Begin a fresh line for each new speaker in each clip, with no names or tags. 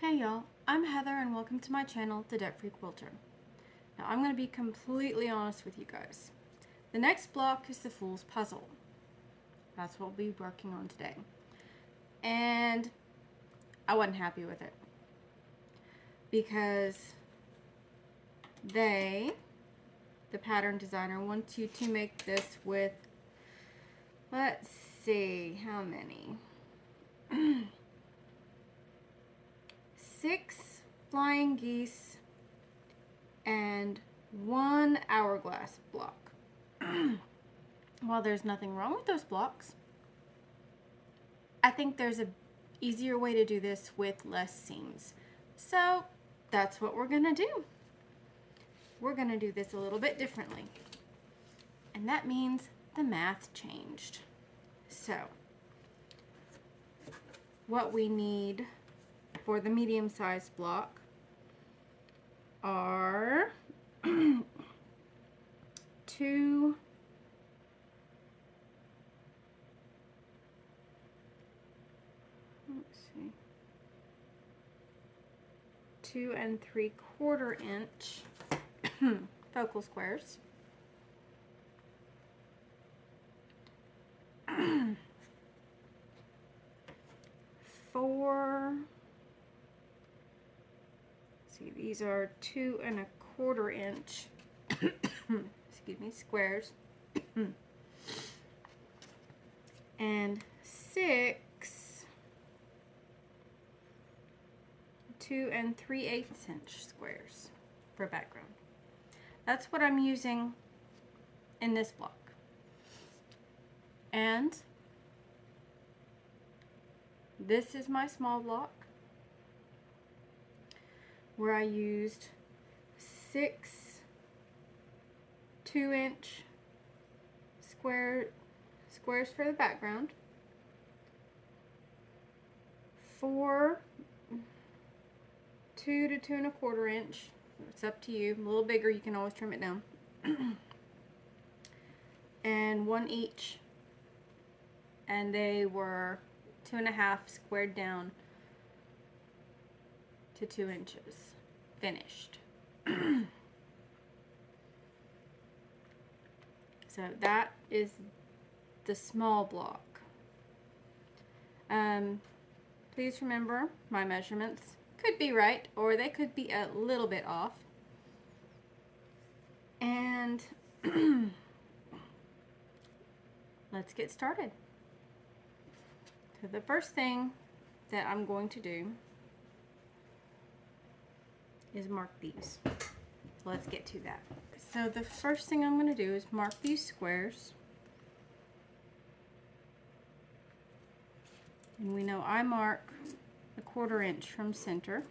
Hey y'all, I'm Heather and welcome to my channel, The Debt Free Quilter. Now I'm going to be completely honest with you guys. The next block is the Fool's Puzzle. That's what we'll be working on today. And I wasn't happy with it. Because the pattern designer, wants you to make this with, let's see, how many? 6 flying geese and 1 hourglass block. While there's nothing wrong with those blocks, I think there's a easier way to do this with less seams. So that's what we're gonna do. We're gonna do this a little bit differently. And that means the math changed. So what we need for the medium-sized block are 2 2 3/4 inch focal squares. 4, see, these are 2 1/4 inch excuse me, squares. And 6 2 3/8 inch squares for background. That's what I'm using in this block. And this is my small block where I used 6 2-inch squares for the background, 4 2 to 2 1/4 inch. It's up to you. A little bigger, you can always trim it down. And 1 each. And they were 2 1/2 squared down to 2 inches. Finished. So that is the small block. Please remember, my measurements could be right or they could be a little bit off. And let's get started. So the first thing that I'm going to do is mark these. So let's get to that. So the first thing I'm going to do is mark these squares. And we know I mark 1/4 inch from center.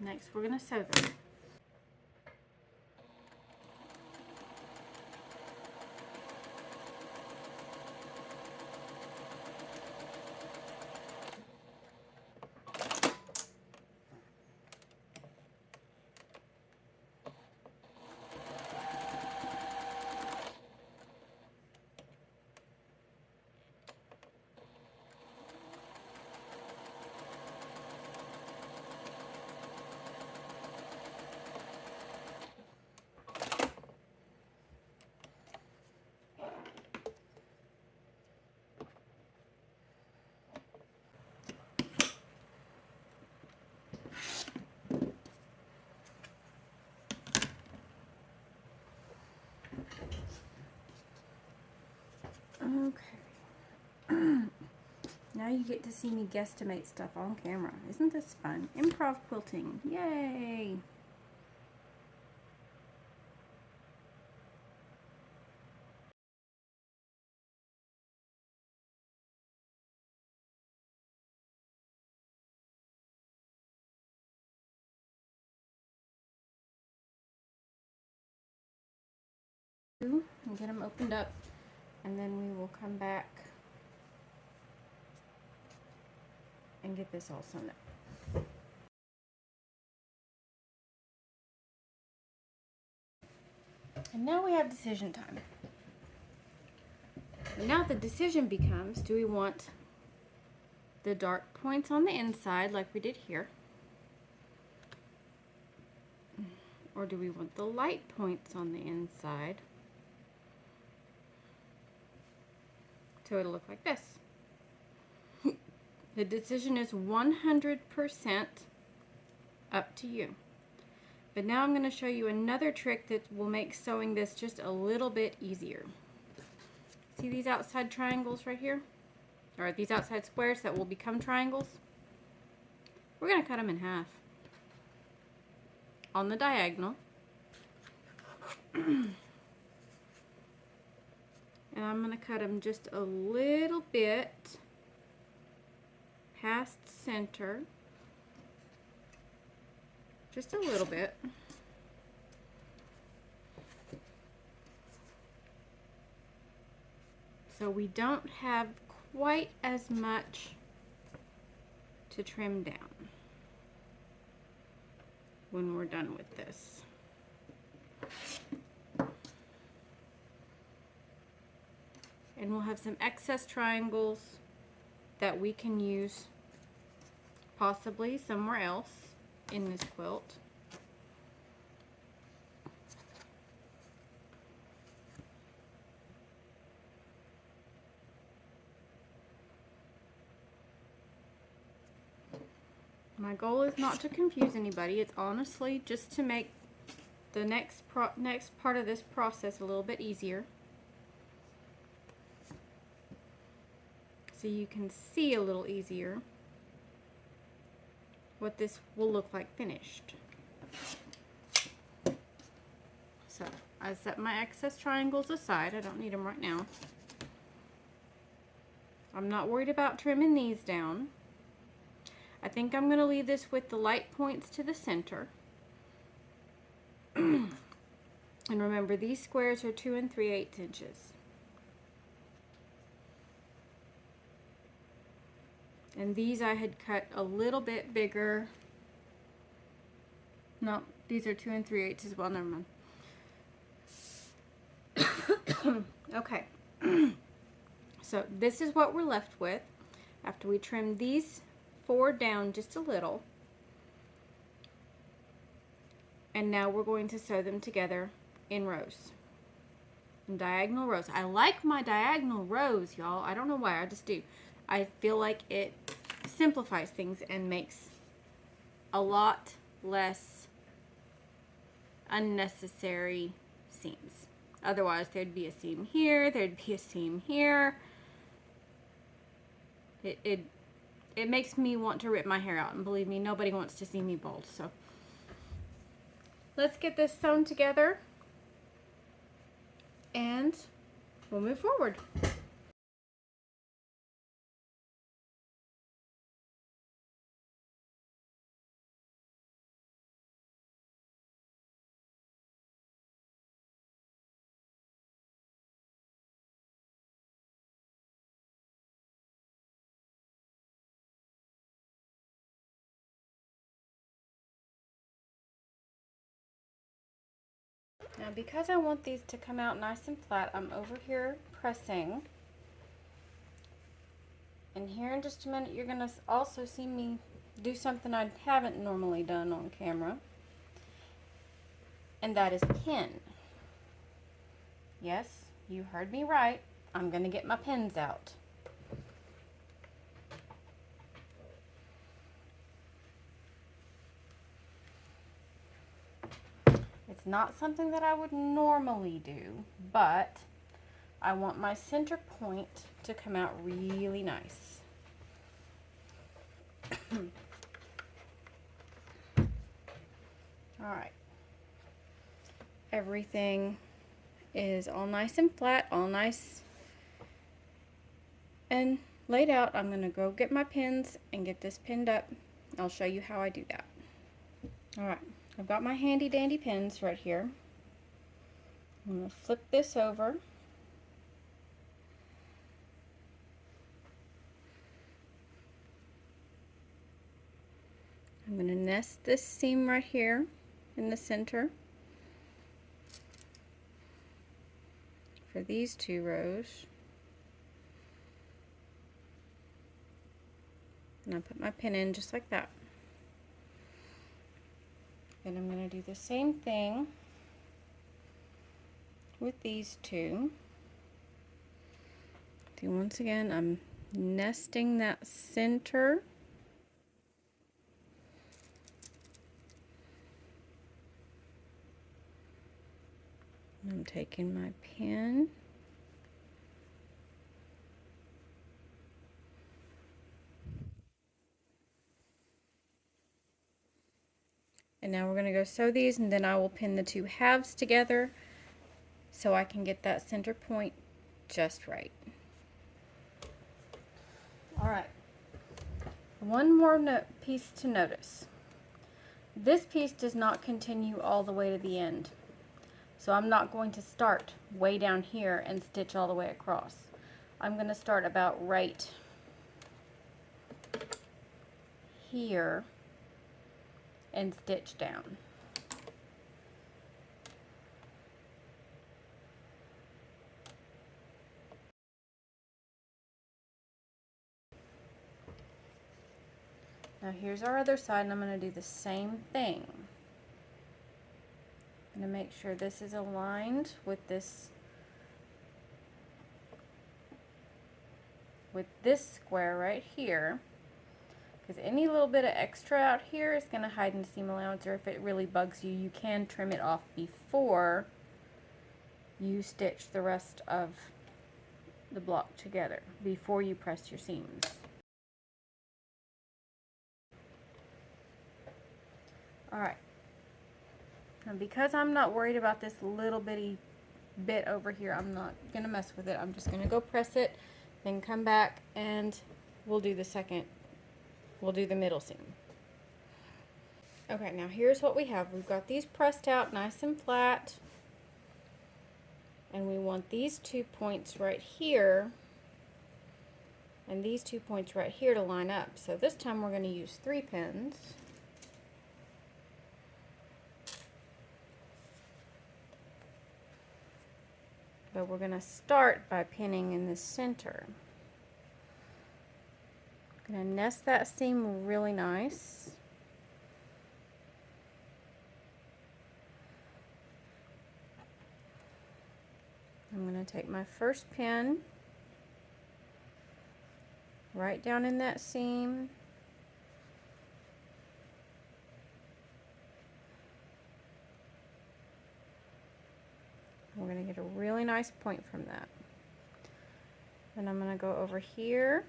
Next, we're going to sew them. Okay. Now you get to see me guesstimate stuff on camera. Isn't this fun? Improv quilting. Yay! and get them opened up, and then we will come back and get this all sewn up. And now we have decision time. And now the decision becomes, do we want the dark points on the inside like we did here? Or do we want the light points on the inside? So it'll look like this. The decision is 100% up to you. But now I'm going to show you another trick that will make sewing this just a little bit easier. See these outside triangles right here? Or these outside squares that will become triangles? We're going to cut them in half on the diagonal. And I'm going to cut them just a little bit past center. Just a little bit. So we don't have quite as much to trim down when we're done with this. And we'll have some excess triangles that we can use possibly somewhere else in this quilt. My goal is not to confuse anybody. It's honestly just to make the next part of this process a little bit easier, so you can see a little easier what this will look like finished. So I set my excess triangles aside. I don't need them right now. I'm not worried about trimming these down. I think I'm going to leave this with the light points to the center. And remember, these squares are 2 3/8 inches. And these I had cut a little bit bigger. No, these are 2 3/8 as well. Never mind. Okay. So this is what we're left with after we trim these 4 down just a little. And now we're going to sew them together in rows. In diagonal rows. I like my diagonal rows, y'all. I don't know why, I just do. I feel like it simplifies things and makes a lot less unnecessary seams. Otherwise, there'd be a seam here, there'd be a seam here. It makes me want to rip my hair out, and believe me, nobody wants to see me bald. So let's get this sewn together and we'll move forward. Now, because I want these to come out nice and flat, I'm over here pressing. And here in just a minute, you're going to also see me do something I haven't normally done on camera. And that is pin. Yes, you heard me right. I'm going to get my pins out. It's not something that I would normally do, but I want my center point to come out really nice. Alright. Everything is all nice and flat, all nice and laid out. I'm going to go get my pins and get this pinned up. I'll show you how I do that. Alright. I've got my handy dandy pins right here. I'm going to flip this over. I'm going to nest this seam right here in the center for these 2 rows. And I put my pin in just like that. Then I'm going to do the same thing with these 2. See, once again, I'm nesting that center. I'm taking my pin. And now we're going to go sew these, and then I will pin the 2 halves together so I can get that center point just right. Alright, one more piece to notice. This piece does not continue all the way to the end. So I'm not going to start way down here and stitch all the way across. I'm going to start about right here and stitch down. Now here's our other side, and I'm going to do the same thing. I'm going to make sure this is aligned with this square right here, because any little bit of extra out here is going to hide in the seam allowance, or if it really bugs you, you can trim it off before you stitch the rest of the block together, before you press your seams. Alright, and because I'm not worried about this little bitty bit over here, I'm not going to mess with it. I'm just going to go press it, then come back, and we'll do the middle seam. Okay, now here's what we have. We've got these pressed out nice and flat, and we want these 2 points right here and these 2 points right here to line up. So this time we're going to use 3 pins. But we're going to start by pinning in the center. I'm going to nest that seam really nice. I'm going to take my first pin right down in that seam. We're going to get a really nice point from that. Then I'm going to go over here,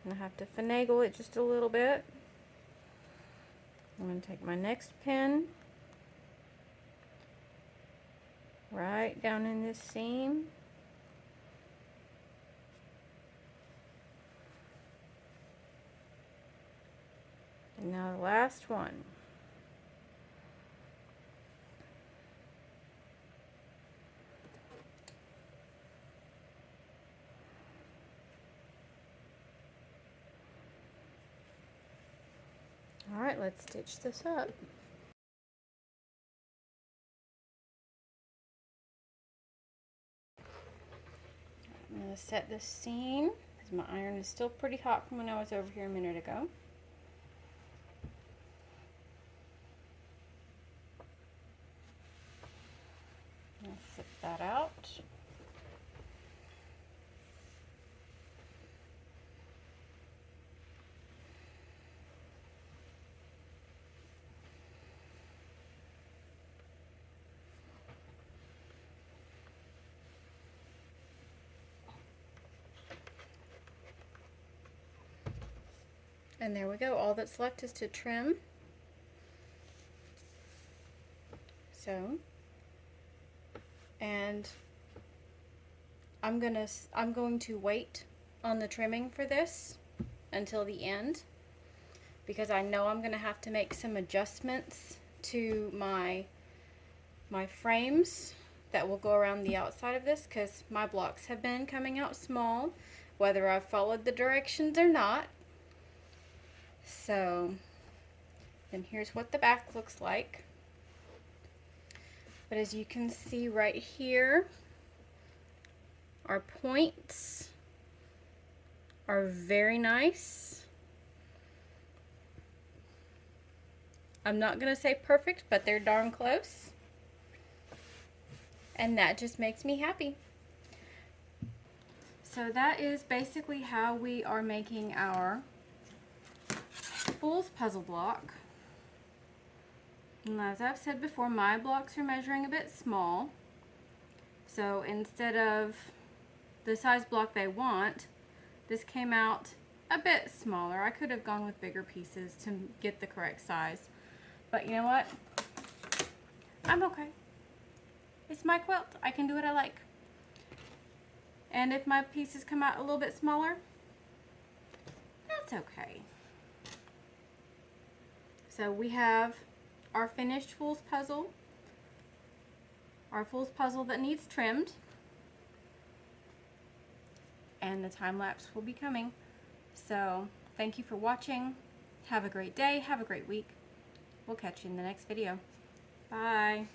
and I have to finagle it just a little bit. I'm going to take my next pin right down in this seam. And now the last one. Alright, let's stitch this up. I'm going to set this seam because my iron is still pretty hot from when I was over here a minute ago. I'm going to flip that out. And there we go. All that's left is to trim. So, and I'm going to wait on the trimming for this until the end, because I know I'm going to have to make some adjustments to my frames that will go around the outside of this because my blocks have been coming out small, whether I've followed the directions or not. So then here's what the back looks like. But as you can see right here, our points are very nice. I'm not going to say perfect, but they're darn close. And that just makes me happy. So that is basically how we are making our Fool's puzzle block. And as I've said before, my blocks are measuring a bit small. So instead of the size block they want, this came out a bit smaller. I could have gone with bigger pieces to get the correct size. But you know what? I'm okay. It's my quilt. I can do what I like. And if my pieces come out a little bit smaller, that's okay. So we have our finished Fool's puzzle. Our Fool's puzzle that needs trimmed. And the time lapse will be coming. So thank you for watching. Have a great day. Have a great week. We'll catch you in the next video. Bye.